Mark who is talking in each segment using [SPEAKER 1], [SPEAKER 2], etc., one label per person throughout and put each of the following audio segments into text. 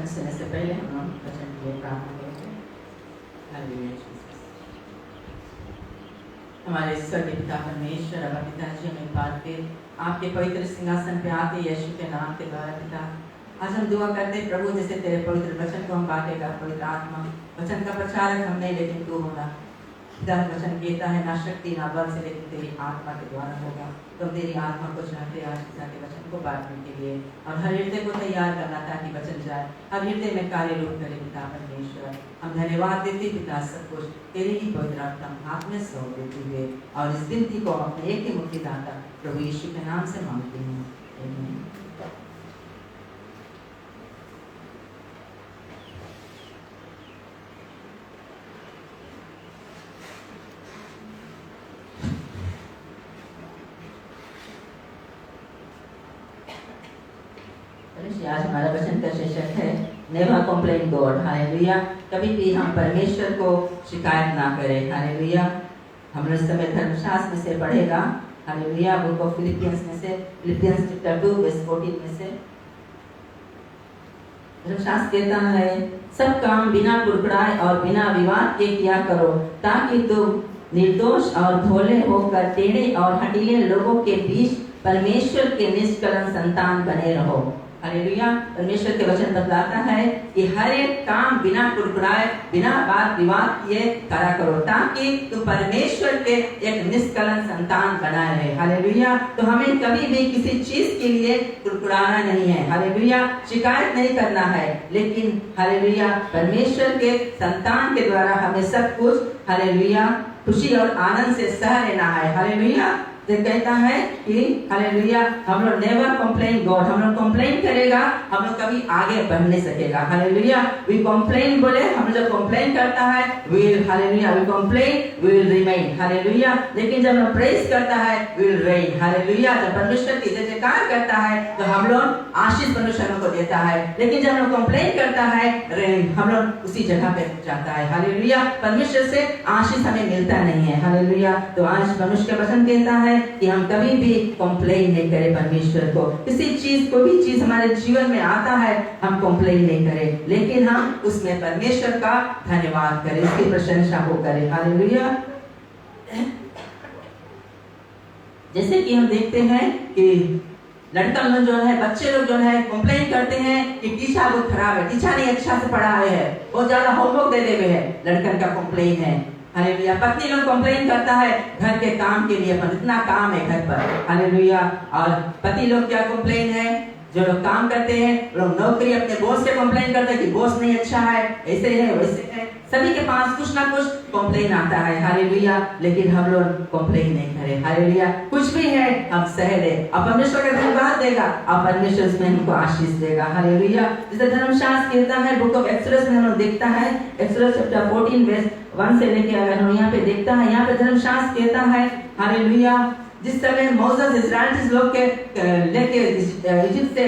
[SPEAKER 1] वचन सुनने से पहले हम वचन के लिए प्रार्थना करेंगे। Hallelujah Jesus. हमारे स्वर्गीय पिता परमेश्वर, अब पिताजी हम एक बार फिर आपके पवित्र सिंहासन पे आके यीशु के नाम के द्वारा पिता आज हम दुआ करते हैं प्रभु, जैसे तेरे पवित्र वचन को हम बांटेगा पवित्र आत्मा, वचन का प्रचारक हम नहीं लेकिन तू होना। पिता वचन कहता है ना शक्ति ना बल से लेकिन तेरी आत्मा के द्वारा होगा। तुम तेरी आत्मा को चाहते आज पिता के वचन को बांटने के लिए और हर हृदय को तैयार करना ताकि वचन जाए हर हृदय में कार्य रूप करे। पिता परमेश्वर हम धन्यवाद देते पिता, सब कुछ तेरे ही पवित्र उत्तम हाथ में सौंप देते हुए और इस विनती को अपने एक ही मुक्तिदाता प्रभु यीशु के नाम से मांगते हैं, आमीन। आज हमारा वचन का शीर्षक है नेवर कंप्लेन गॉड। हालेलुया। कभी भी हम परमेश्वर को शिकायत ना करें। हालेलुया। हम इस समय धर्मशास्त्र में से पढ़ेगा। हालेलुया। बुक ऑफ फिलिपियंस में से, फिलिपियंस चैप्टर 2 वर्स 14 में से धर्मशास्त्र कहता है सब काम बिना कुड़कुड़ाए और बिना विवाद के किया करो, ताकि तुम निर्दोष और भोले होकर टेढ़े और हठीले लोगों के बीच परमेश्वर के निष्कलंक संतान बने रहो। हालेलुया। परमेश्वर के वचन बतलाता है कि हर एक काम बिना कुड़कुड़ाए बिना वाद विवाद किए करा करो, ताकि तुम परमेश्वर के एक निष्कलंक संतान बनाए रहे। हालेलुया। तो हमें कभी भी किसी चीज के लिए कुड़कुड़ाना नहीं है। हालेलुया। शिकायत नहीं करना है, लेकिन हालेलुया परमेश्वर के संतान के द्वारा हमें सब कुछ हालेलुया खुशी और आनंद से सह लेना है। हालेलुया। तो कहता है कि हालेलुया हम लोग नेवर कंप्लेन गॉड, हम लोग कंप्लेन करेगा हम लोग कभी आगे बढ़ नहीं सकेगा। हालेलुया। वी कंप्लेन बोले हम जब कंप्लेन करता है will hallelujah we complain will remain. Hallelujah. लेकिन जब हम प्रेज करता है विल रेन। हालेलुया। जब परमेश्वर की जय जयकार करता है तो हम लोग आशीष परमेश्वर को देता है, लेकिन जब हम कंप्लेन करता है हम लोग उसी जगह पे जाता है। हालेलुया। परमेश्वर से आशीष हमें मिलता नहीं है। हालेलुया। तो आज परमेश्वर का वचन कहता है कि हम कभी भी कंप्लेन नहीं करें परमेश्वर को। किसी चीज को भी चीज हमारे जीवन में आता है हम कंप्लेन नहीं करें, लेकिन हम उसमें परमेश्वर का धन्यवाद करें, उसकी प्रशंसा को करें। हालेलुया। जैसे कि हम देखते हैं कि लड़का लोग जो है, बच्चे लोग जो है कंप्लेन करते हैं कि टीचर बहुत खराब है, टीचर नहीं अच्छा से पढ़ाए है, बहुत ज्यादा होमवर्क दे देवे है, लड़कन का कंप्लेन है। हालेलुया। पत्नी लोग कंप्लेन करता है घर के काम के लिए, पर इतना काम है घर पर। हालेलुया। और पति लोग क्या कंप्लेन है, जो लोग काम करते हैं लोग नौकरी अपने बॉस से कंप्लेन करते हैं कि बॉस नहीं अच्छा है, ऐसे है वैसे है, सभी के पास कुछ ना कुछ कंप्लेन आता है। हालेलुया। लेकिन हम लोग कंप्लेन नहीं करें। हालेलुया। कुछ भी है हम सह ले और परमेश्वर का धन्यवाद देगा और परमेश्वर उसमें हमको आशीष देगा। हालेलुया। जैसे धर्मशास्त्र कहता है बुक ऑफ एक्सोडस में हम लोग देखता है, एक्सोडस चैप्टर 14 वर्स 1 से लेके अगर हम यहाँ पे देखता है, यहाँ पे धर्मशास्त्र कहता है हालेलुया जिस समय मोसेस इस्राएली लोग के लेके इजिप्ट से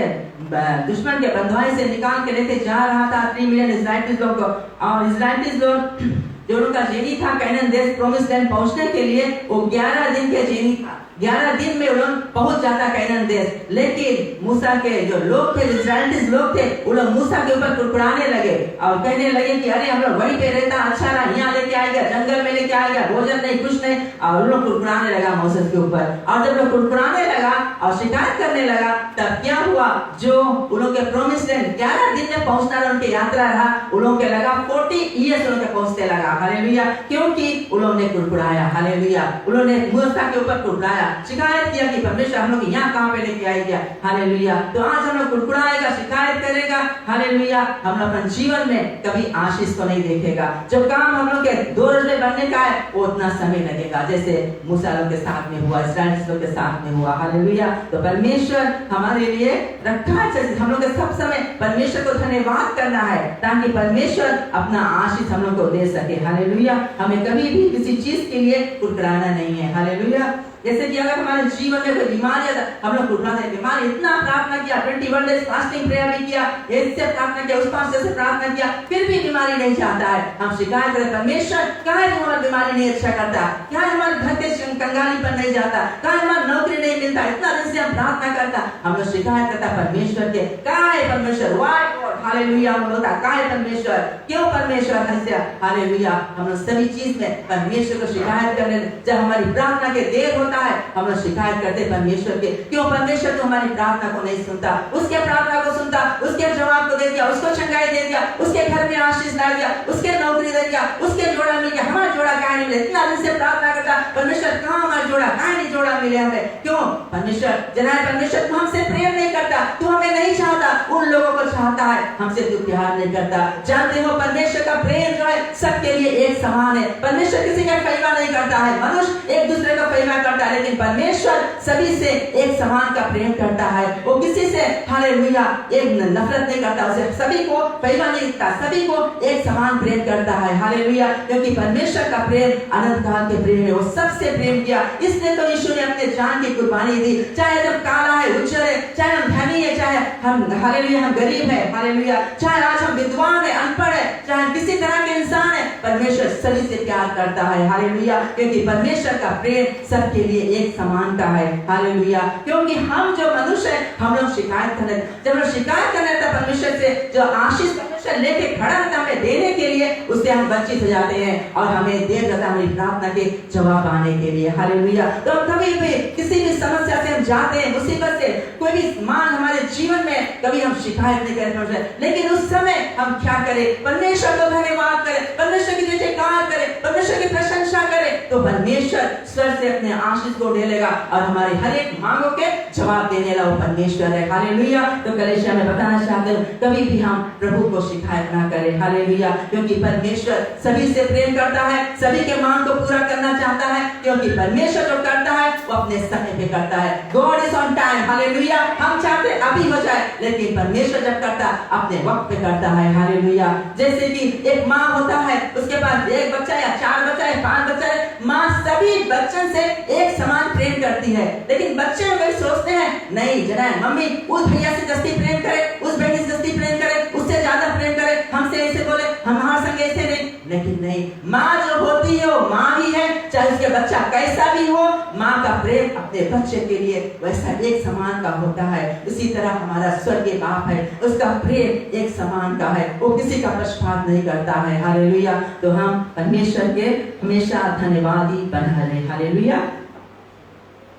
[SPEAKER 1] दुश्मन के बंधुआई से निकाल के लेके जा रहा था 3 मिलियन इस्राएली लोग को, और इस्राएली लोग जो उनका जर्नी था कैनान देश प्रोमिस्ड लैंड पहुंचने के लिए वो 11 दिन के जर्नी था। 11 दिन में उन्होंने पहुंच जाता कैनान देश, लेकिन मूसा के जो लोग थे, इस्राएली लोग थे, वो लोग मूसा के ऊपर कुड़कुड़ाने लगे और कहने लगे कि अरे हम लोग वहीं पे रहता अच्छा रहा, यहाँ लेके आएगा, जंगल में लेके आएगा, भोजन नहीं कुछ नहीं, और उन लोग कुड़कुड़ाने लगा मूसा के ऊपर। और जब लोग कुड़कुड़ाने लगा और शिकायत करने लगा तब क्या हुआ, जो उन लोग के प्रोमिस्ड लैंड 11 दिन में पहुंचना उनकी यात्रा रहा, उन लोगों के लगा 40 ईयर्स उन लोग पहुंचते लगा। हालेलुया। क्योंकि उन्होंने कुड़कुड़ाया। हालेलुया। उन्होंने मूसा के ऊपर कुड़कुड़ाया, शिकायत किया कि परमेश्वर हम लोग यहाँ कहाँ पे लेके आएगा। हालेलुया। तो आज हम लोग कुड़कुड़ाएगा, शिकायत करेगा, हालेलुया, हम लोग अपने जीवन में कभी आशीष को नहीं देखेगा। जो काम हम लोग के 2 रोज में बनने का है वो उतना समय लगेगा, जैसे मूसा लोग के साथ में हुआ, इस्राएली लोग के साथ में हुआ। हालेलुया। तो परमेश्वर हमारे लिए रखा है, हम लोग के सब समय परमेश्वर को धन्यवाद करना है ताकि परमेश्वर अपना आशीष हम लोग को दे सके। हालेलुया। हमें कभी भी किसी चीज के लिए कुड़कुड़ाना नहीं है। हालेलुया। जैसे कि अगर हमारे जीवन में कोई बीमारी है हम लोग कुड़कुड़ाते हैं, बीमारी इतना प्रार्थना किया, 21 डेज फास्टिंग प्रेयर भी किया, इससे प्रार्थना किया, उस पास से प्रार्थना किया, फिर भी बीमारी नहीं जाता है, हम शिकायत करते परमेश्वर काहे हमारा बीमारी नहीं अच्छा करता, क्या हमारे घर के कंगाली पर नहीं जाता, क्या हमारा नौकरी नहीं मिलता, इतना दिन से हम प्रार्थना करता, हम लोग शिकायत करता परमेश्वर के, काहे परमेश्वर, व्हाई गॉड, हालेलुया हम बोलता काय परमेश्वर क्यों परमेश्वर हंसया हालेलुया हम लोग सभी चीज में परमेश्वर को शिकायत करने जब हमारी प्रार्थना के देर होता है हम लोग शिकायत करते परमेश्वर के क्यों परमेश्वर तो हमारी प्रार्थना को नहीं सुनता उसके प्रार्थना को सुनता उसके जवाब को दे दिया उसको चंगाई दे दिया उसके घर में आशीष ला दिया उसके नौकरी दे दिया उसके जोड़ा मिल गया हमारा जोड़ा कहाँ नहीं मिले इतना दिन से प्रार्थना करता परमेश्वर कहाँ हमारा जोड़ा कहाँ नहीं जोड़ा मिले हमें क्यों परमेश्वर जना परमेश्वर तू हमसे प्रेम नहीं करता तू हमें नहीं चाहता उन लोगों को चाहता है हमसे तू प्यार नहीं करता जानते हो परमेश्वर का प्रेम जो है सबके लिए एक समान है परमेश्वर किसी का फैसला नहीं करता है मनुष्य एक दूसरे का फैसला करता है लेकिन परमेश्वर सभी से एक समान का प्रेम करता है वो किसी से हालेलुया एक नफरत नहीं करता उसे सभी को फैसला नहीं करता सभी को एक समान प्रेम करता है हालेलुया क्योंकि परमेश्वर का प्रेम अनंत काल के प्रेम है वो सबसे प्रेम किया इसलिए तो यीशु ने अपने जान की कुर्बानी दी चाहे हम काला है उज्जर है चाहे हम धनी है चाहे हम हालेलुया हम गरीब है हालेलुया चाहे आज हम विद्वान है अनपढ़ है चाहे हम किसी तरह के इंसान है परमेश्वर सभी से प्यार करता है हालेलुया क्योंकि परमेश्वर का प्रेम सबके लिए एक समान का है हालेलुया क्योंकि हम जो मनुष्य है हम लोग शिकायत करने जब हम शिकायत करने था परमेश्वर से जो आशीष परमेश्वर लेके खड़ा रहता हमें देने के लिए उससे हम वंचित हो जाते हैं और हमें देर रहता हमारी प्रार्थना के जवाब आने के लिए हालेलुया तो कभी भी किसी भी समस्या से हम जाते हैं मुसीबत से कोई भी मान हमारे जीवन में कभी हम शिकायत नहीं करते लेकिन उस समय हम क्या करें परमेश्वर को धन्यवाद करें परमेश्वर की जयकार करें परमेश्वर की प्रशंसा करें तो परमेश्वर स्वर से अपने आशीष को ढेलेगा और हमारी हर एक मांगों के जवाब देने वाला वो परमेश्वर है हालेलुया तो कलीसिया में बताना चाहते हूँ कभी भी हम प्रभु को शिकायत ना करें हालेलुया क्योंकि परमेश्वर सभी से प्रेम करता है सभी के मांग को पूरा करना चाहता है क्योंकि परमेश्वर जो करता है वो अपने समय पे करता है God is on time hallelujah हम चाहते अभी हो जाए लेकिन परमेश्वर जब करता अपने वक्त पे करता है हालेलुया जैसे कि एक माँ होता है उसके पास एक बच्चा या 4 बच्चा है 5 बच्चा है माँ सभी बच्चों से एक समान प्रेम करती है लेकिन बच्चे अगर सोचते हैं नहीं जना मम्मी उस भैया से जस्ती प्रेम करे उस बहन से जस्ती प्रेम करे उससे ज्यादा प्रेम करे हमसे ऐसे बोले हमारे संग ऐसे नहीं लेकिन नहीं माँ जो होती है वो माँ ही है चाहे उसके बच्चा कैसा भी हो माँ का प्रेम अपने बच्चे के लिए वैसा एक समान का होता है उसी तरह हमारा स्वर्गीय बाप है उसका प्रेम एक समान का है वो किसी का पक्षपात नहीं करता है हालेलुया तो हम परमेश्वर के हमेशा धन्यवादी बना रहे हालेलुया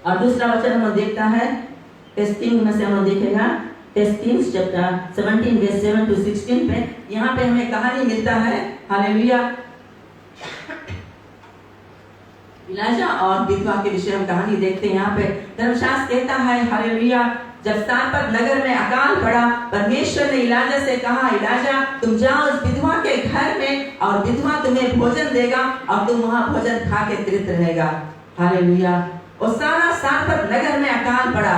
[SPEAKER 1] और दूसरा वचन हम देखता है टेस्टिंग में से हम देखेगा टेस्टिंग चैप्टर 17 वर्स 7 to 16 पे यहाँ पे हमें कहानी मिलता है हालेलुया इलाजा और विधवा के विषय हम कहानी देखते हैं यहाँ पे धर्मशास्त्र कहता है हालेलुया जब सारपत नगर में अकाल पड़ा परमेश्वर ने इलाजा से कहा इलाजा तुम जाओ उस विधवा के घर में और विधवा तुम्हें भोजन देगा और तुम वहाँ भोजन खा के तृप्त रहेगा हालेलुया और सारा सारपत नगर में अकाल पड़ा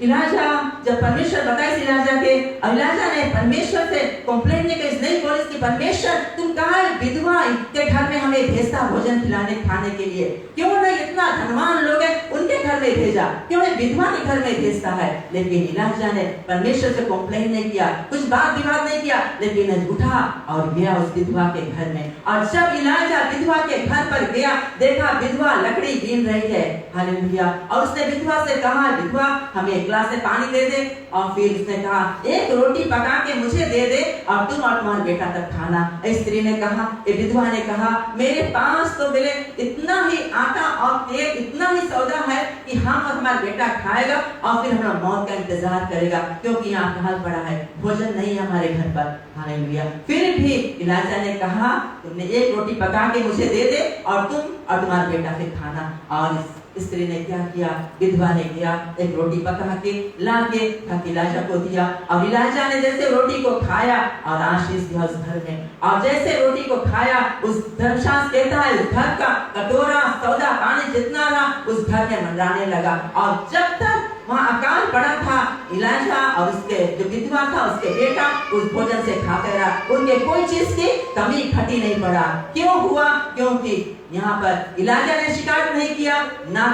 [SPEAKER 1] इलाजा जब परमेश्वर बताए इलाजा के इलाजा ने परमेश्वर से कंप्लेंट नहीं बोली कि परमेश्वर तुम कहाँ विधवा के घर में हमें भेजता भोजन खिलाने खाने के लिए क्यों ना इतना धनवान लोग हैं उनके घर में भेजा क्यों ना विधवा के घर में भेजता है लेकिन इलाजा ने परमेश्वर से कंप्लेंट नहीं किया कुछ बात विवाद नहीं किया लेकिन उठा और गया उस विधवा के घर में और जब इलाजा विधवा के घर पर गया देखा विधवा लकड़ी बीन रही है हालेलुया और उसने विधवा से कहा विधवा हमें गिलास से पानी दे दे और फिर उसने कहा एक रोटी पका के मुझे दे दे और तुम और तुम्हारा बेटा तक खाना स्त्री ने कहा विधवा ने कहा मेरे पास तो मिले इतना ही आटा और तेल इतना ही सौदा है कि हम और हमारा बेटा खाएगा और फिर हमारा मौत का इंतजार करेगा क्योंकि यहाँ अकाल पड़ा है भोजन नहीं है हमारे घर पर हालेलुया फिर भी इलाजा ने कहा तुमने एक रोटी पका के मुझे दे दे और तुम और तुम्हारा बेटा फिर खाना और स्त्री ने क्या किया विधवा ने किया एक रोटी पका के ला के इलाजा को दिया और इलाजा ने जैसे रोटी को खाया और आशीष दिया उस घर में और जैसे रोटी को खाया उस धर्मशास्त्र कहता है उस घर का कटोरा सौदा पानी जितना रहा उस घर में मंडराने लगा और जब तक वहाँ अकाल पड़ा था इलाजा और उसके जो विधवा था उसके बेटा उस भोजन से खाते रहा उनके कोई चीज की कमी घटी नहीं पड़ा क्यों हुआ क्योंकि यहाँ पर इलाजा ने शिकायत नहीं किया ना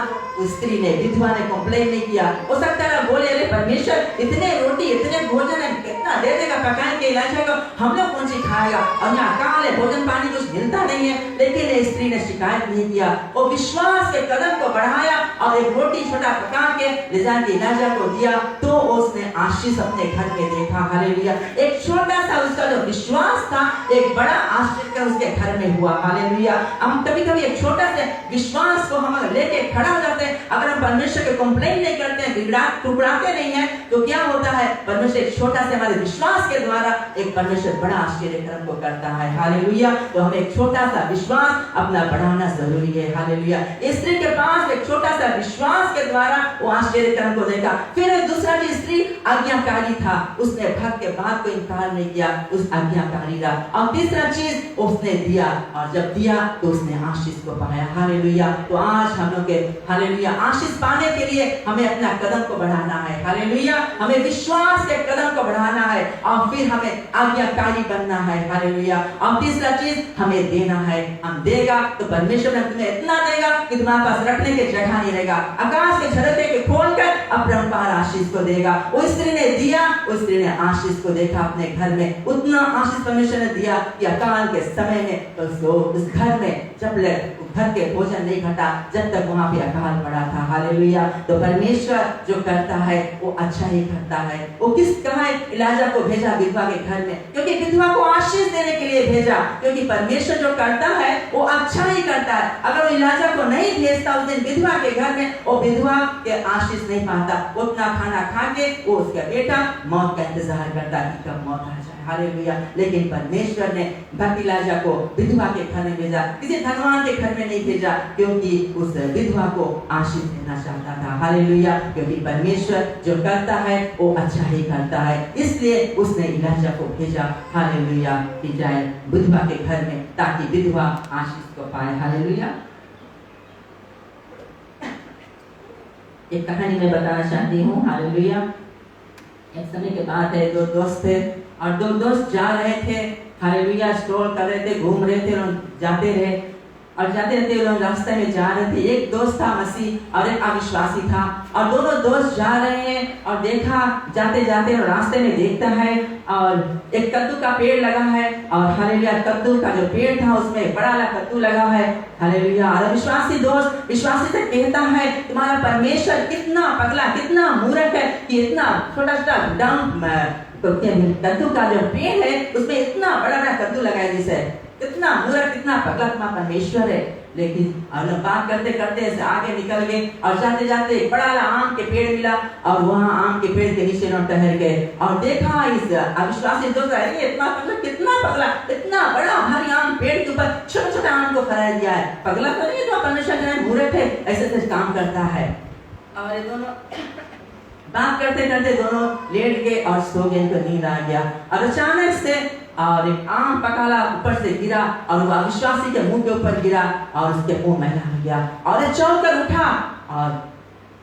[SPEAKER 1] स्त्री ने विधवा ने कंप्लेन नहीं किया हो सकता है बोले अरे परमेश्वर इतने रोटी इतने भोजन है कितना दे देगा पकाने के इलाजा को हम लोग कौन सी खाएगा और यहाँ अकाल है भोजन पानी कुछ मिलता नहीं है लेकिन स्त्री ने शिकायत नहीं किया वो विश्वास के कदम को बढ़ाया और एक रोटी छोटा पका के ले जाने के इलाजा को दिया तो उसने आशीष अपने घर में देखा। हालेलुया। एक छोटा सा उसका जो विश्वास था एक बड़ा आश्चर्य उसके घर में हुआ। हालेलुया। हम कभी कभी एक छोटा से विश्वास को हम लेके खड़ा हो जाते हैं, अगर हम परमेश्वर के कंप्लेन नहीं करते हैं, टुकड़ाते नहीं है, तो क्या होता है, परमेश्वर एक छोटा से हमारे विश्वास के द्वारा एक परमेश्वर बड़ा आश्चर्य कर्म को करता है। हालेलुया। तो हमें एक छोटा सा विश्वास अपना बढ़ाना जरूरी है। हालेलुया। स्त्री के पास एक छोटा सा विश्वास के द्वारा वो आश्चर्य कर्म को देखा। फिर दूसरा चीज, स्त्री आज्ञाकारी था, उसने भक्त के बात को इनकार नहीं किया, उस आज्ञाकारी रहा। और तीसरा चीज उसने दिया, और जब दिया तो उसने आशीष को पाया। हालेलुया। तो आज हम लोग के हालेलुया आशीष पाने के लिए हमें अपना कदम को बढ़ाना है। हालेलुया। हमें विश्वास के कदम को बढ़ाना है और फिर हमें आज्ञाकारी बनना है। हालेलुया। और तीसरा चीज हमें देना है। हम देगा तो परमेश्वर ने तुम्हें इतना देगा कि तुम्हारे पास रखने की जगह नहीं रहेगा। आकाश के झरके के खोलकर अपरंपार आशीष को देगा। उस स्त्री ने दिया, उस स्त्री ने आशीष को देखा अपने घर में। उतना आशीष परमेश्वर ने दिया कि अकाल के समय में तो उस घर में जब घर के भोजन नहीं घटा जब तक वहां पे अकाल पड़ा था। हालेलुया। तो परमेश्वर जो करता है वो अच्छा ही करता है। वो किस कहा इलाजा को भेजा विधवा के घर में, क्योंकि विधवा को आशीष देने के लिए भेजा, क्योंकि परमेश्वर जो करता है वो अच्छा ही करता है। अगर वो इलाजा को नहीं भेजता उस दिन विधवा के घर में, वो विधवा के आशीष नहीं पाता। उतना खाना खा के वो उसका बेटा मौत का इंतजार करता कि कब मौत आ जाए। हालेलुया। लेकिन परमेश्वर ने भक्त इलाजा को विधवा के घर में भेजा, किसी धनवान के घर में नहीं भेजा, क्योंकि उस विधवा को आशीष देना चाहता था। हालेलुया। क्योंकि परमेश्वर जो करता है वो अच्छा ही करता है, इसलिए उसने इलाजा को भेजा। हालेलुया। कि जाए विधवा के घर में ताकि विधवा आशीष को पाए। हालेलुया। एक कहानी मैं बताना चाहती हूँ। हालेलुया। एक समय के बात है, दो दोस्त थे और दो दोस्त जा रहे थे। हालेलुया। स्ट्रोल कर रहे थे, घूम रहे थे, जाते रहे और जाते रहते लोग रास्ते में जा रहे थे। एक दोस्त था मसीह और एक अविश्वासी था, और दोनों दोस्त जा रहे हैं और देखा जाते जाते और रास्ते में देखता है और एक कद्दू का पेड़ लगा है, और हालेलुया कद्दू का जो पेड़ था उसमें बड़ा वाला कद्दू लगा है। हालेलुया। और विश्वासी दोस्त विश्वासी से कहता है, तुम्हारा परमेश्वर कितना पगला, कितना मूर्ख है कि इतना छोटा छोटा कद्दू का जो पेड़ है उसमें इतना बड़ा बड़ा कद्दू लगाया, जिसे कितना मूर्ख, कितना पगला तुम्हारा परमेश्वर है। लेकिन बात करते करते आगे निकल गए और जाते जाते एक बड़ा आम के पेड़ मिला, और वहाँ आम के पेड़ के नीचे न ठहर गए और देखा इस अविश्वासी दोस्त, इतना पगला, कितना पगला, इतना बड़ा भारी आम पेड़ के ऊपर छोटा छोटा आम को फैला दिया है। पगला तो नहीं, तो परमेश्वर मूर्ख है, ऐसे ऐसे काम करता है। और ये दोनों बात करते करते दोनों लेट गए और सो गए, इनको नींद आ गया। और अचानक से और एक आम पकाला ऊपर से गिरा और वह अविश्वासी के मुंह के ऊपर गिरा और उसके मुंह मैला हो गया और ये चौंक कर उठा। और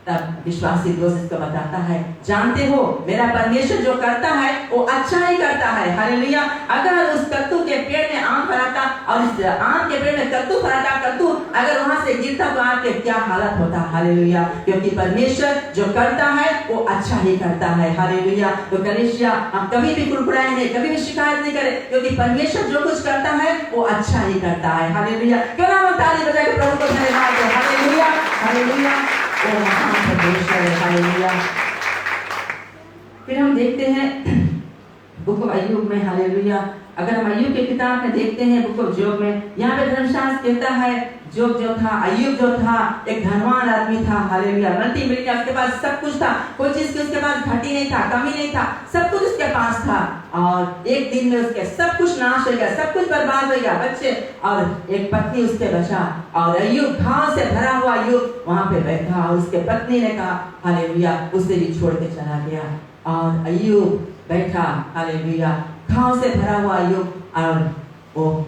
[SPEAKER 1] तब विश्वासी दोस्त इसको बताता है, जानते हो मेरा परमेश्वर जो करता है वो अच्छा ही करता है। हालेलुया। अगर उस कद्दू के पेड़ में आम फराता और इस आम के पेड़ में कद्दू फराता, कद्दू अगर वहां से गिरता तो आपके क्या हालत होता। हालेलुया। क्योंकि परमेश्वर जो करता है वो अच्छा ही करता है। हालेलुया। तो कलीसिया हम कभी भी कुड़कुड़ाए नहीं, कभी भी शिकायत नहीं करें, क्योंकि परमेश्वर जो कुछ करता है वो अच्छा ही करता है। हालेलुया। क्यों ना हम ताली बजा के प्रभु को धन्यवाद दें। हालेलुया। हालेलुया। ओ महान परमेश्वर है। हालेलुया। फिर हम देखते हैं बुक ऑफ अय्यूब में। हालेलुया। अगर हम अय्यूब की किताब में देखते हैं बुक ऑफ जोब में, यहाँ पे धर्मशास्त्र कहता है जोब जो था, अय्यूब जो था एक धनवान आदमी था। हालेलुया। मल्टी मिलियन, उसके पास सब कुछ था, कोई चीज की उसके पास घटी नहीं था, कमी नहीं था, सब कुछ उसके पास था। और एक दिन में उसके सब कुछ नाश हो गया, सब कुछ बर्बाद हो गया, बच्चे और एक पत्नी उसके बचा। और अय्यूब घाव से भरा हुआ अय्यूब वहां पे बैठा और उसके पत्नी ने कहा हालेलुया, उसे भी छोड़ के चला गया। और अय्यूब बैठा, हालेलुया, घाव से भरा हुआ अय्यूब, और वो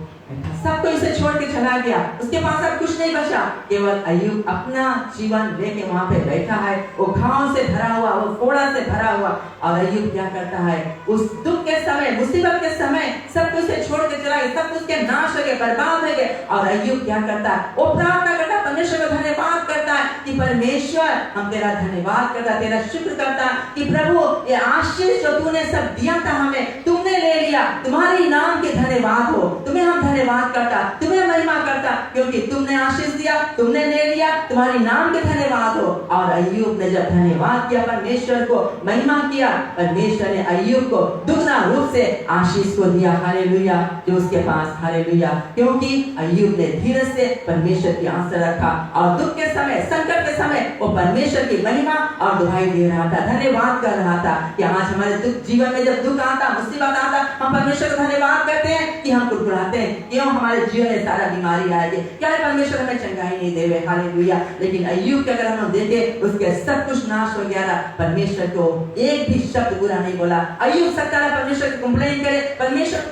[SPEAKER 1] सबको इसे छोड़ के चला गया, उसके पास अब कुछ नहीं बचा, केवल अय्यूब अपना जीवन लेके वहां पे बैठा है, वो घाव से भरा हुआ, वो फोड़ा से भरा हुआ। और अय्यूब क्या करता है, उस दुख के समय, मुसीबत के समय सब कुछ से छोड़ के चला गया, सब कुछ के नाश हो गए, बर्बाद हो गए। और अय्यूब क्या करता है, वो प्रार्थना करता है, परमेश्वर का धन्यवाद करता है कि परमेश्वर हम तेरा धन्यवाद करता, तेरा शुक्र करता कि प्रभु ये आशीष जो तूने सब दिया था हमें, तुमने ले लिया, हालेलुया, तुम्हारे नाम के धन्यवाद हो, तुम्हें हम धन्यवाद करता, तुम्हें महिमा करता, क्योंकि तुमने आशीष दिया, तुमने ले लिया, तुम्हारे नाम के धन्यवाद हो। और अय्यूब ने जब धन्यवाद किया, परमेश्वर को महिमा किया, परमेश्वर ने अय्यूब को दुगना रूप से आशीष को दिया, हालेलुया, जो उसके पास, हालेलुया, क्योंकि अय्यूब ने धीरज से परमेश्वर की आशा रखा और दुख के समय, संकट के समय वो परमेश्वर की महिमा और दुहाई दे रहा था, धन्यवाद कर रहा था। कि आज हमारे दुख जीवन में जब दुख आता, मुसीबत आता, हम परमेश्वर को धन्यवाद करते हैं कि हम कुड़कुड़ाते हैं, क्यों हमारे जीवन में सारा बीमारी आएगी, क्या है परमेश्वर हमें चंगाई नहीं देवे, हालेलुया। लेकिन अय्यूब के अगर हम देखे, उसके सब कुछ नाश हो गया, परमेश्वर को एक भी शब्द बुरा नहीं बोला। अय्यूब सकता है परमेश्वर को कंप्लेन करे, परमेश्वर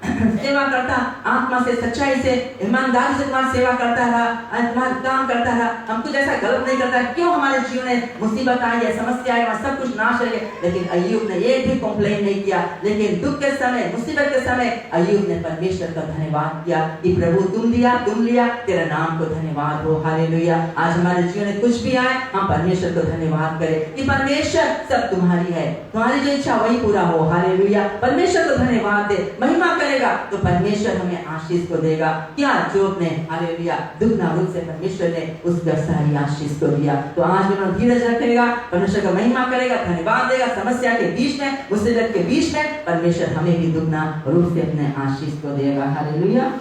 [SPEAKER 1] सेवा करता, आत्मा से, सच्चाई से, ईमानदारी से तुम्हारी सेवा करता रहा, तुम्हारा काम करता रहा, हम कुछ ऐसा गलत नहीं करता, क्यों हमारे जीवन में मुसीबत आई है, समस्या आई, सब कुछ नाश हो गया। लेकिन अय्यूब ने एक भी कंप्लेन नहीं किया। लेकिन दुख के समय, मुसीबत के समय अय्यूब ने परमेश्वर का धन्यवाद किया कि प्रभु तुम दिया, तुम लिया, तेरा नाम को धन्यवाद हो, हालेलुया। आज हमारे जीवन में कुछ भी आए, हम परमेश्वर को धन्यवाद करें कि परमेश्वर सब तुम्हारी है, तुम्हारी जो इच्छा वही पूरा हो, हालेलुया। परमेश्वर को धन्यवाद दे, महिमा करेगा तो परमेश्वर हमें आशीष को देगा। क्या जोब ने, हालेलुया, दुगना रूप से परमेश्वर ने उस व्यवसायी आशीष को दिया। तो आज उन्होंने धीरज रखेगा, परमेश्वर का महिमा करेगा, धन्यवाद देगा, समस्या के बीच में, मुसीबत के बीच में परमेश्वर हमें भी दुगना रूप से अपने आशीष को देगा, हालेलुया।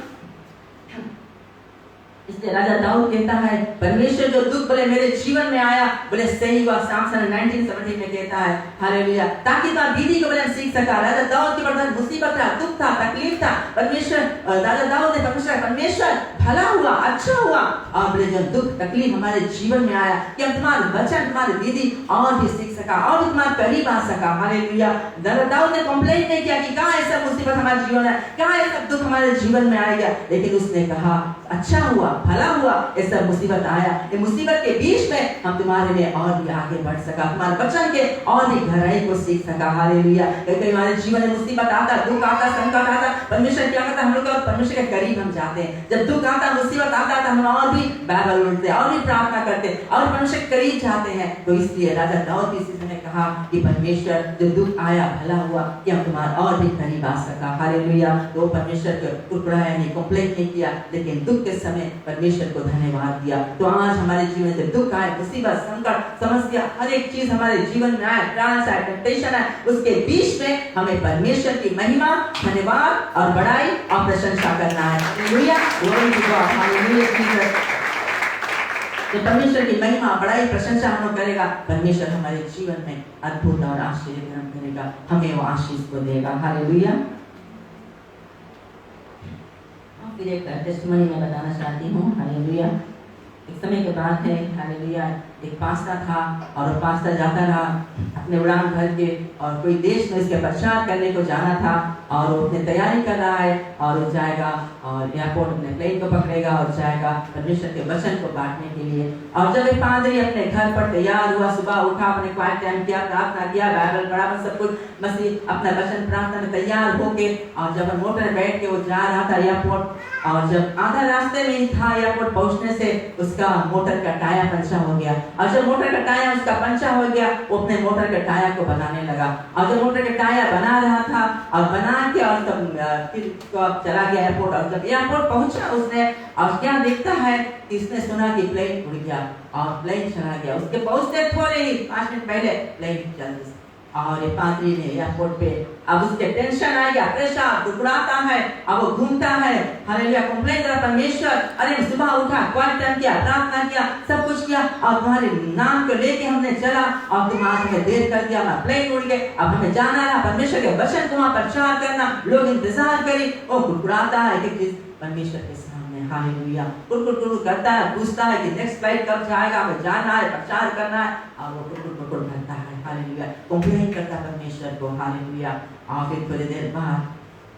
[SPEAKER 1] इसलिए राजा दाऊद कहता है, परमेश्वर जो दुख बोले मेरे जीवन में आया, बोले सही हुआ, सामसन 1970 में कहता है, हालेलुया, ताकि तुम्हारी दीदी को बोले सीख सका। राजा दाऊद की बड़ा मुसीबत था, दुख था, तकलीफ था, परमेश्वर, राजा दाऊद ने परमेश्वर भला हुआ, अच्छा हुआ, और बोले जो दुख तकलीफ हमारे जीवन में आया, कि हम तुम्हारे वचन, तुम्हारी दीदी और भी सीख सका, और तुम्हारे करीब आ सका, हालेलुया। राजा दाऊद ने कंप्लेन नहीं किया कि कहाँ ऐसा मुसीबत हमारे जीवन में, कहाँ ऐसा दुख हमारे जीवन में आएगा, लेकिन उसने कहा अच्छा हुआ, भला हुआ, ऐसा मुसीबत आया, ये मुसीबत के बीच में हम तुम्हारे में और भी आगे बढ़ सका, तुम्हारे वचन के और भी गहराई को सीख सका, हालेलुया। कई हमारे जीवन में मुसीबत आता, दुख आता, संकट आता, परमेश्वर क्या करता, हम लोग परमेश्वर के करीब हम जाते हैं। जब दुख आता, मुसीबत आता है, तो हम और भी बाइबल उठते, और भी प्रार्थना करते, और परमेश्वर के करीब जाते हैं। तो इसलिए राजा दाऊद भी इसी समय कहा कि परमेश्वर जो दुख आया, भला हुआ कि हम तुम्हारे और भी करीब आ सका, हालेलुया। तो परमेश्वर को कुड़कुड़ाया नहीं, कंप्लेंट नहीं किया, लेकिन दुख के समय परमेश्वर को धन्यवाद दिया। तो आज हमारे जीवन में दुख आए, मुसीबत, संकट, समस्या, हर एक चीज हमारे जीवन में आए, ट्रांस आए, टेंशन आए, उसके बीच में हमें परमेश्वर की महिमा, धन्यवाद और बड़ाई और प्रशंसा करना है, hallelujah. Glory to God, hallelujah Jesus. तो परमेश्वर की महिमा, बड़ाई, प्रशंसा हम करेगा, परमेश्वर हमारे जीवन में अद्भुत और आश्चर्य करेगा, हमें वो आशीष को देगा, हालेलुया। फिर एक टेस्टिमनी मैं बताना चाहती हूँ, हालेलुया। एक समय के बाद है, हालेलुया, एक पास्ता था और वो पास्ता जाता रहा अपने उड़ान भर के, और कोई देश में इसके प्रचार करने को जाना था, और वो अपने तैयारी कर रहा है, और वो जाएगा और एयरपोर्ट अपने प्लेन को पकड़ेगा और जाएगा परमेश्वर के वचन को बांटने के लिए। और जब एक पादरी अपने घर पर तैयार हुआ, सुबह उठा, अपने क्वाइट टाइम किया, प्रार्थना किया, बाइबल पढ़ा, सब कुछ मसीह अपना वचन प्रार्थना में तैयार होके, और जब मोटर में बैठ के वो जा रहा था एयरपोर्ट, और जब आधा रास्ते में ही था एयरपोर्ट पहुंचने से, उसका मोटर का टायर पंचर हो गया, और जब मोटर का टायर उसका पंचर हो गया, वो अपने मोटर के टायर को बनाने लगा, और जब मोटर के टायर बना रहा था और बना के और फिर चला गया एयरपोर्ट। और जब एयरपोर्ट पहुंचा उसने, और क्या देखता है कि इसने सुना कि प्लेन उड़ गया और प्लेन चला गया, उसके पहुंचते थोड़े ही 5 मिनट पहले प्लेन चल गया। और ये पादरी ने एयरपोर्ट पे, अब उसके टेंशन आ गया, प्रेशर दुखड़ाता है, अब वो घूमता है, हालेलुया, कंप्लेन करा परमेश्वर, अरे सुबह उठा, क्वार्टर किया, प्रार्थना किया, सब कुछ किया, और तुम्हारे नाम को लेके हमने चला, और तुम आज हमें देर कर दिया, हमारा प्लेन उड़ गया, अब हमें जाना रहा, परमेश्वर के वचन को वहां प्रचार करना, लोग इंतजार करें, वो कुड़कुड़ाता है कि परमेश्वर के सामने, हालेलुया, कुड़कुड़ करता है, पूछता है कि नेक्स्ट फ्लाइट कब जाएगा, हमें जाना है, प्रचार करना है, और वो कुड़कुड़ करता है, हालेलुया, कंप्लेन करता है परमेश्वर को, हालेलुया। और फिर थोड़ी देर बाद,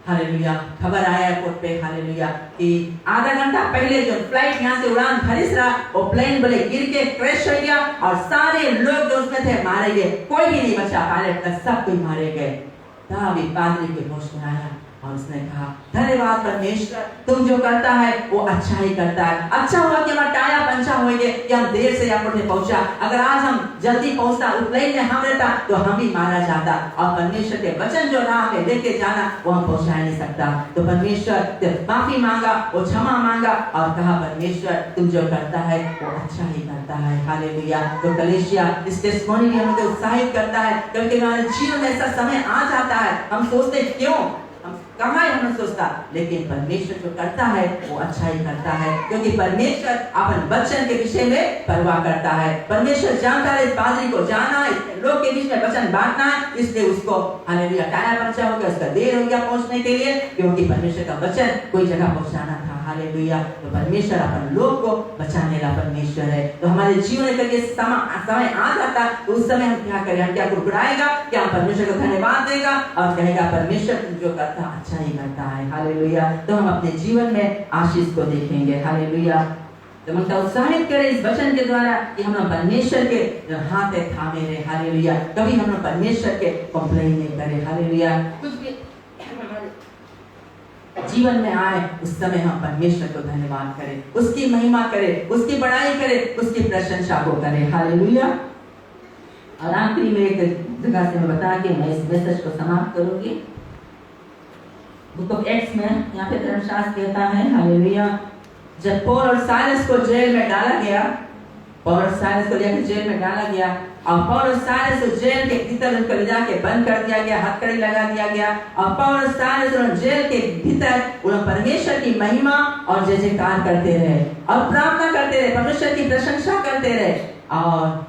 [SPEAKER 1] हालेलुया, खबर आया एयरपोर्ट पे, हालेलुया, कि आधा घंटा पहले जो फ्लाइट यहाँ से उड़ान भरी रहा, वो प्लेन बोले गिर के क्रैश हो गया, और सारे लोग जो उसमें थे मारे गए, कोई भी नहीं बचा, पायलट का सब कोई मारे गए। दावीद पादरी के होश में आया और उसने कहा, धन्यवाद परमेश्वर, तुम जो करता है वो अच्छा ही करता है। अच्छा हुआ कि हमारा टाया पंचा हो गए कि हम देर से यहाँ पर पहुंचा। अगर आज हम जल्दी पहुंचता, उस प्लेन में हम रहता तो हम भी मारा जाता। और परमेश्वर के वचन जो राह में लेके जाना वो हम पहुंचा नहीं सकता। तो परमेश्वर से माफी मांगा, वो क्षमा मांगा और कहा, परमेश्वर तुम जो करता है वो अच्छा ही करता है। हालेलुया। तो कलीसिया इस टेस्टिमोनी भी हमें उत्साहित करता है, क्योंकि हमारे जीवन में ऐसा समय आ जाता है, हम सोचते क्यों, कहाँ है हम सोचता, लेकिन परमेश्वर जो करता है वो अच्छा ही करता है, क्योंकि परमेश्वर अपन वचन के विषय में परवाह करता है। परमेश्वर जानता है इस पादरी को जाना है, लोग के बीच में वचन बांटना है, इसलिए उसको हालेलुया टाया पंचा हो गया, उसका देर हो गया पहुंचने के लिए, क्योंकि परमेश्वर का वचन कोई जगह पहुंचाना था। हालेलुया। तो परमेश्वर अपन लोग को बचाने वाला परमेश्वर है। तो हमारे जीवन में कभी समय आ जाता तो उस समय हम क्या करें, हम क्या कुड़कुड़ाएगा, क्या हम परमेश्वर को धन्यवाद देगा और कहेगा परमेश्वर जो करता अच्छा ही करता है। हालेलुया। तो हम अपने जीवन में आशीष को देखेंगे। हालेलुया। तो मन उत्साहित करें इस वचन के द्वारा कि हम परमेश्वर के हाथ थामे रहे। हालेलुया। कभी हम परमेश्वर के कंप्लेन नहीं करें। हालेलुया। कुछ भी जीवन में आए उस समय हम परमेश्वर को धन्यवाद करें, उसकी महिमा करें, उसकी बड़ाई करें, उसकी प्रशंसा को करें। हालेलुया। और आखिरी में एक जगह से मैं बता के मैं इस मैसेज को समाप्त करूंगी। बुक ऑफ एक्ट्स में यहाँ पे धर्मशास्त्र कहता है, हालेलुया, जब पौल और साइलस को जेल में डाला गया, पौल और साइलस को लेकर जेल में डाला गया और पौल और साइलस को जेल के भीतर उनको ले जाके बंद कर दिया गया, हथकड़ी लगा दिया गया और पौल और साइलस जेल के भीतर उन्होंने परमेश्वर की महिमा और जय जयकार करते रहे और प्रार्थना करते रहे, परमेश्वर की प्रशंसा करते रहे। और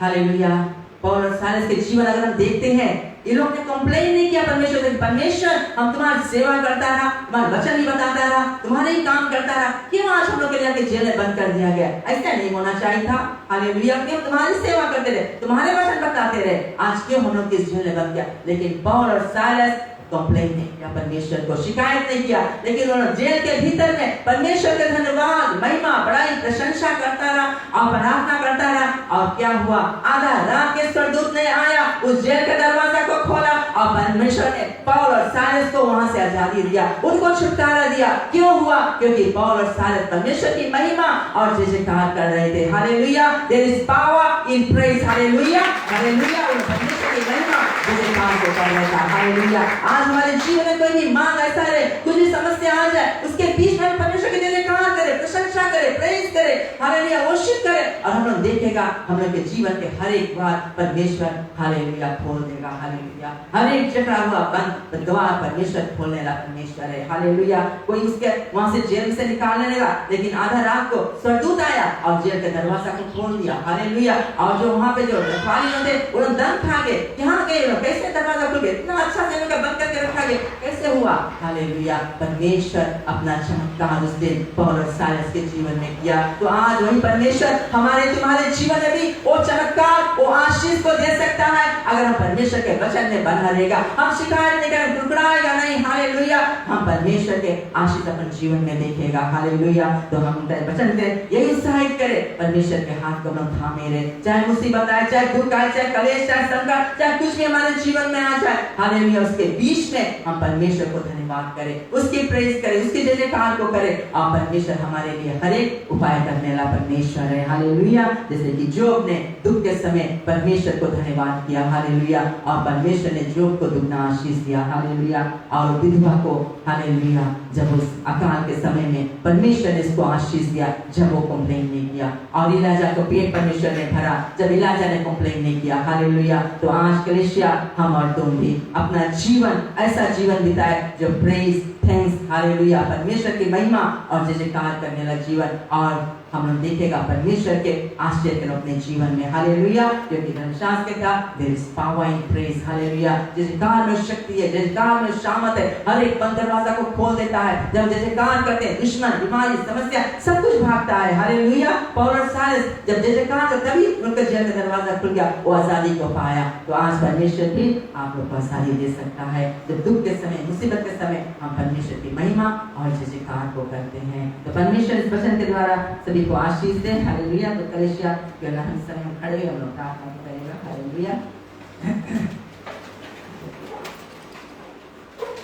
[SPEAKER 1] हालेलुया, पौल और साइलस के जीवन अगर हम देखते हैं, ये लोग ने कंप्लेन नहीं किया परमेश्वर से, परमेश्वर हम तुम्हारी सेवा करता रहा, तुम्हारा वचन ही बताता रहा, तुम्हारे ही काम करता रहा, क्यों आज हम लोग के जाके जेल में बंद कर दिया गया? ऐसा नहीं होना चाहिए था। हालेलुया। क्यों तुम्हारी सेवा करते रहे, तुम्हारे वचन बताते रहे, आज क्यों हम लोग इस जेल में बंद किया? लेकिन पौल और साइलस कंप्लेन नहीं किया, परमेश्वर को शिकायत नहीं किया, लेकिन उन्होंने जेल के भीतर में परमेश्वर का धन्यवाद, महिमा, बड़ाई, प्रशंसा करता रहा और प्रार्थना करता रहा। और क्या हुआ? आधा रात के स्वर्गदूत ने आया, उस जेल के दरवाजा को खोला और परमेश्वर ने पौल और साइलस को वहां से आजादी दिया, उनको छुटकारा दिया। क्यों हुआ? क्योंकि पौल और साइलस परमेश्वर की महिमा और जय जयकार कर रहे थे। Hallelujah. There is power in praise. Hallelujah. Hallelujah. परमेश्वर की महिमा जय जयकार को कर रहे थे। हालेलुया। आज हमारे जीवन में कोई भी मांग ऐसा है, कुछ भी समस्या आ जाए, उसके बीच में परमेश्वर की जय जयकार करे, प्रशंसा करे, प्रेज करे, हालेलुया, वर्शिप करे और हम लोग देखेगा हम लोग के जीवन के हर एक बात परमेश्वर हालेलुया खोल देगा। हालेलुया। हर एक जकड़ा हुआ बंद द्वार परमेश्वर खोलने वाला परमेश्वर है। हालेलुया। कोई उसके वहां से जेल से निकालने लगा, लेकिन आधा रात को स्वर्गदूत आया और जेल के दरवाजा को खोल दिया। हालेलुया। और जो वहां पे जो रखवाली थे उन्होंने दम खा गए, कहां गए लोग, कैसे दरवाजा खुल गया, इतना अच्छा से बंद करके रखा गया, कैसे हुआ? हालेलुया। परमेश्वर अपना चमत्कार उस दिन पौल और साइलस के जीवन में किया। तो आज वही परमेश्वर हमारे तुम्हारे जीवन में भी वो चमत्कार, वो आशीष को दे सकता है अगर हम परमेश्वर के वचन में बना रहेगा। हम शिकायत नहीं करें, टुकड़ाएगा नहीं। हालेलुया। हम परमेश्वर के आशीष अपन जीवन में देखेगा। हालेलुया। तो हम वचन से यही उत्साहित करें, परमेश्वर के हाथ को हम थामे रहे, चाहे मुसीबत आए, चाहे दुख आए, चाहे कलेश, चाहे संकट, चाहे कुछ भी हमारे जीवन में आ जाए, हालेलुया, उसके बीच में हम परमेश्वर को धन्यवाद करें, उसकी प्रेज करें, उसकी जय जयकार को करें। और परमेश्वर हमारे लिए हर एक उपाय करने वाला परमेश्वर है। हालेलुया। जैसे कि जोब ने दुख के समय परमेश्वर को धन्यवाद किया। हालेलुया। और परमेश्वर ने जोब को दुगना आशीष दिया। हालेलुया। और विधवा को हालेलुया जब उस अकाल के समय में परमेश्वर ने इसको आशीष दिया, जब वो कंप्लेन नहीं किया। और इलाजा को पेट परमेश्वर ने भरा, जब इलाजा ने कंप्लेन नहीं किया। हालेलुया। तो आज कलीसिया हम और तुम भी अपना जीवन ऐसा जीवन बिताए जो प्रेज, थैंक्स, हालेलुया, परमेश्वर की महिमा और जय जयकार करने वाला जीवन। और हम लोग देखेगा परमेश्वर के आश्चर्य अपने जीवन में। हालेलुया। क्योंकि धर्मशास्त्र कहता there is power in praise. Hallelujah. जय जयकार में शक्ति है, जय जयकार में शामत है, हर एक बंद दरवाजा को खोल देता है। जब जय जयकार करते हैं दुश्मन, बीमारी, समस्या सब कुछ भागता है। हालेलुया। पौल और साइलस जब जय जयकार करते तभी उनका जेल का दरवाजा खुल गया, वो आजादी को पाया। तो आज परमेश्वर भी आप लोग को आजादी दे सकता है। जब दुख के समय, मुसीबत के समय हम परमेश्वर की महिमा और जय जयकार को करते हैं। तो परमेश्वर इस वचन के द्वारा सभी को आशीष दे। हालेलुया। तो कलीसिया हम समय खड़े हम लोग प्रार्थना करेगा। हालेलुया।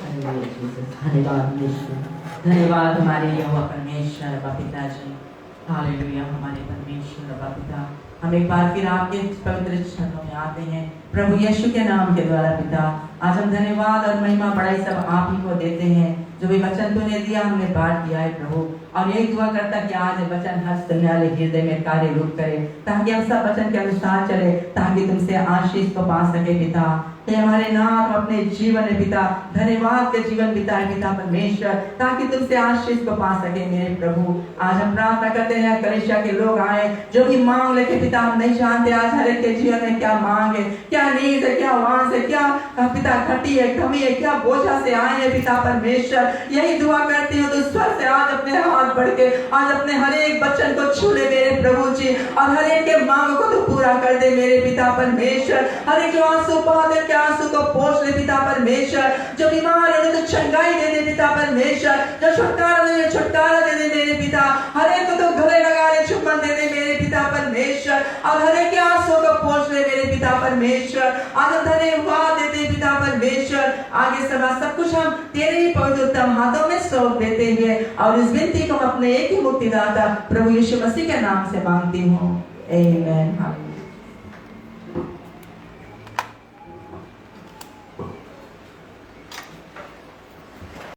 [SPEAKER 1] हालेलुया जीसस, धन्यवाद यीशु, धन्यवाद हमारे यहोवा परमेश्वर अब्बा पिताजी। हालेलुया हमारे परमेश्वर अब्बा पिता, हम एक बार फिर आपके पवित्र चरणों में आते हैं प्रभु यीशु के नाम के द्वारा पिता। आज हम धन्यवाद और महिमा बड़ाई सब आप ही को देते हैं। जो भी वचन तूने दिया हमने पाठ किया है प्रभु, और एक दुआ करता कि आज वचन हर सुनने वाले हृदय में कार्य रूप करे, ताकि हम सब वचन के अनुसार चले, ताकि तुमसे आशीष को पा सके पिता। हे हमारे नाथ अपने जीवन है पिता, धन्यवाद के जीवन बिताए पिता परमेश्वर, ताकि तुमसे आशीष को पा सके मेरे प्रभु। आज हम प्रार्थना करते हैं कलीसिया के लोग आए जो भी मांग लेके पिता, हम नहीं जानते आज हर एक के जीवन में क्या मांग है, क्या नीड है, क्या वांस है, क्या पिता घटी है, कमी है, क्या बोझा से आए हैं पिता परमेश्वर। यही दुआ करती हूँ तो स्वर से आज अपने हाथ बढ़ के आज अपने हर एक बच्चन को छू ले मेरे प्रभु जी, और हर एक के मांग को तो पूरा कर दे मेरे पिता परमेश्वर। हर एक जो आंसू बहाते के आंसू को पोंछ ले पिता परमेश्वर, जो बीमार है तो चंगाई दे दे पिता परमेश्वर, जो छुटकारा दे छुटकारा दे दे मेरे पिता। हर एक को तो गले लगा ले चुम्बन दे दे मेरे पिता परमेश्वर, और हर एक के आंसू को पोंछ ले मेरे पिता परमेश्वर। आज धन्यवाद देते पिता परमेश्वर, आगे सब कुछ हम तेरे ही पवित्र उत्तम हाथों में सौंप देते हुए, और इस विनती को अपने एक ही मुक्तिदाता प्रभु यीशु मसीह के नाम से मांगती हूँ, आमीन।